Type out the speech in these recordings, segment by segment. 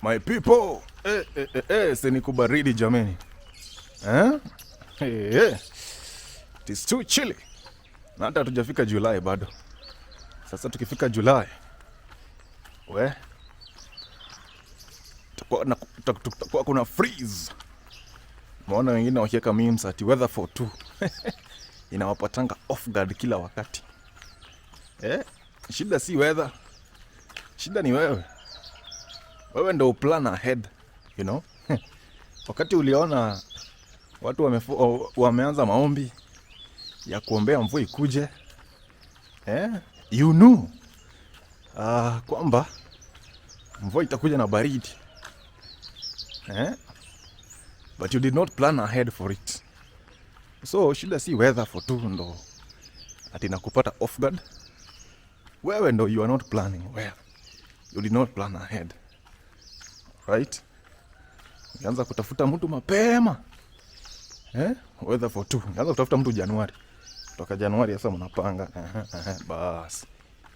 My people, sini kubaridi jameni. It is too chilly. Na hata hatujafika Julai bado. Sasa tukifika Julai, tutakuwa kuna freeze. Maona wengine wakiweka memes ati weather for two. Inawapatanga off guard kila wakati. Shida si weather. Shida ni wewe. Wewe ndo plan ahead, you know. Wakati uliona watu wameanza maombi ya kuombea mvua ikuje, you knew kwamba mvua itakuja na baridi. But you did not plan ahead for it. So shida si weather for two ndo ati nakupata off guard. Wewe ndo you are not planning well. You did not plan ahead. Right? Nianza kutafuta mtu mapema. Weather for two. Nianza kutafuta mtu Januari. Toka Januari sasa mnapanga. Bas.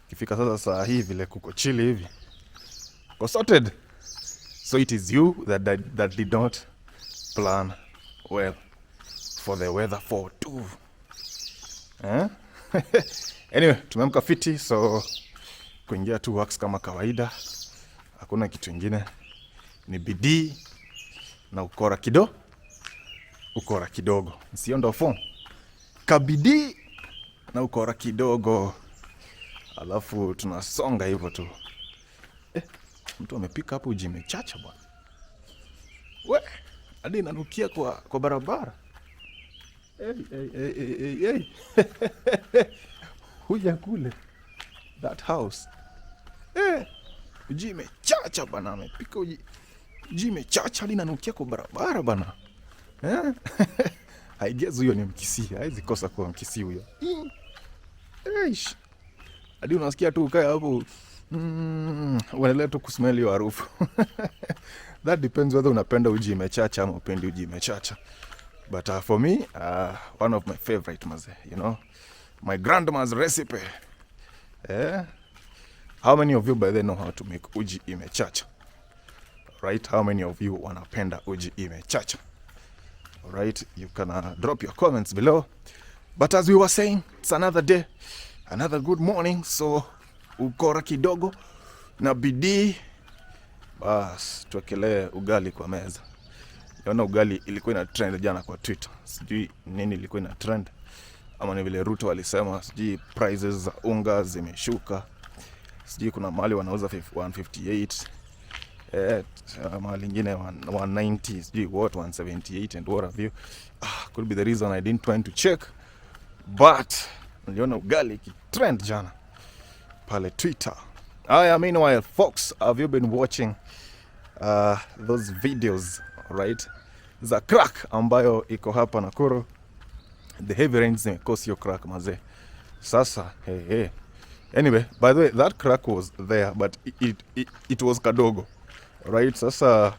Kifika sasa saa hii vile kuko chili hivi. Go sorted. So it is you that did not plan well for the weather for two. Anyway, tumeamka fiti, so kuingia tu works kama kawaida. Hakuna kitu kingine. Ni bidii na ukora ukora kidogo. Sio ndo phone. Kabidii na ukora kidogo. Alafu tunasonga hivyo tu. Mtu amepika hapo uji imechacha bwana. Hadi inanukia kwa barabara. Hey. Huja kule. That house. Uji imechacha bwana, amepika uji imechacha hadi inanukia kwa barabara bwana. I guess huyo ni Mkisii, haizi kosa kuwa Mkisii huyo. Hadi unasikia tu ukae hapo, unaendelea tu kusmell hiyo harufu. That depends whether unapenda uji imechacha ama upendi uji imechacha. But for me, one of my favorite you know, my grandma's recipe. How many of you by then know how to make uji imechacha? Right? How many of you wanapenda uji imechacha? Alright, you can drop your comments below. But as we were saying, it's another day, another good morning. So ukora kidogo na bidii. Bas, tuwekelee ugali kwa meza. Yaona ugali ilikuwa ina trend jana kwa Twitter. Sijui nini ilikuwa ina trend. Ama ni vile Ruto alisema sijui prices za unga zimeshuka. Sijui kuna mahali wanauza 158. Mahali ingine 190, sijui what 178 and what have you. Could be the reason I didn't want to check. But niliona ugali kitrend jana pale Twitter. Meanwhile, folks, have you been watching those videos, right? Za crack ambayo iko hapa Nakuru. The heavy rains zimekosi hiyo crack mazee. Sasa, hey. Anyway, by the way, that crack was there, but it was kadogo. Right? Sasa,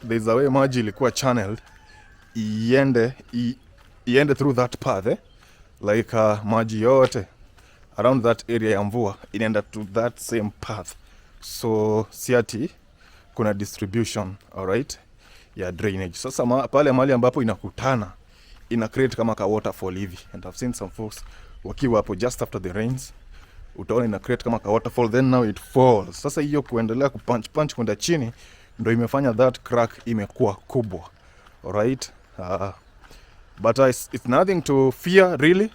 there's a way maji ilikuwa channeled. Iende through that path, Like maji yote around that area ya mvua inaenda to that same path. So siati kuna distribution, alright, ya drainage. Sasa pale mahali ambapo inakutana ina create kama ka waterfall hivi. And I've seen some folks wakiwa hapo just after the rains. Utaona ina create kama ka waterfall, then now it falls. Sasa hiyo kuendelea kupunch kwenda chini ndio imefanya that crack imekuwa kubwa. Alright? But it's nothing to fear really.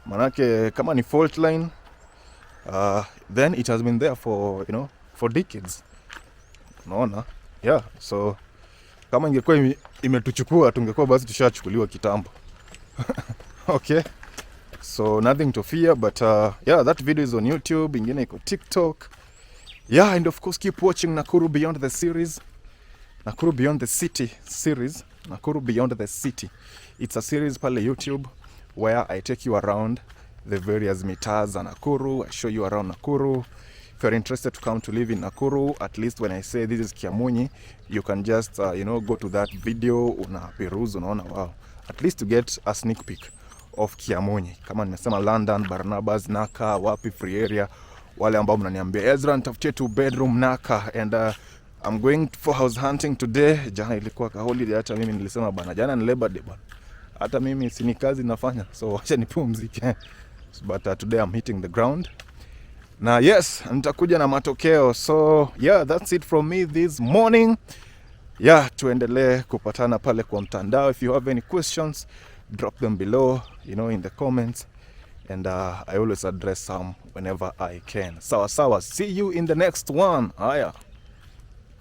Manake kama ni fault line, then it has been there for, for decades. Unaona? Yeah, so kama ingekuwa imetuchukua tungekuwa basi tushachukuliwa kitambo. Okay. So nothing to fear, but that video is on YouTube, ingine iko TikTok. Yeah, and of course keep watching Nakuru Beyond the series. Nakuru Beyond the City series. Nakuru Beyond the City. It's a series pale YouTube where I take you around the various mitas za Nakuru. I show you around Nakuru. If you're interested to come to live in Nakuru, at least when I say this is Kiamunyi, you can just, go to that video, unaperuzi, unaona, wow. At least to get a sneak peek of Kiamunyi. Kama nimesema London, Barnabas, Naka, wapi free area. Wale ambao mnaniambia, Ezra, nitafutie 2 bedroom Naka. And I'm going for house hunting today. Jana ilikuwa ka holiday, hata mimi nilisema bana, jana ni Labor Day bana. Hata mimi sini kazi nafanya, so acha nipumzike. But today I'm hitting the ground. Na yes, nitakuja na matokeo. So yeah, that's it from me this morning. Yeah, tuendelee kupatana pale kwa mtandao. If you have any questions, drop them below, in the comments. And I always address some whenever I can. Sawa sawa. See you in the next one. Haya.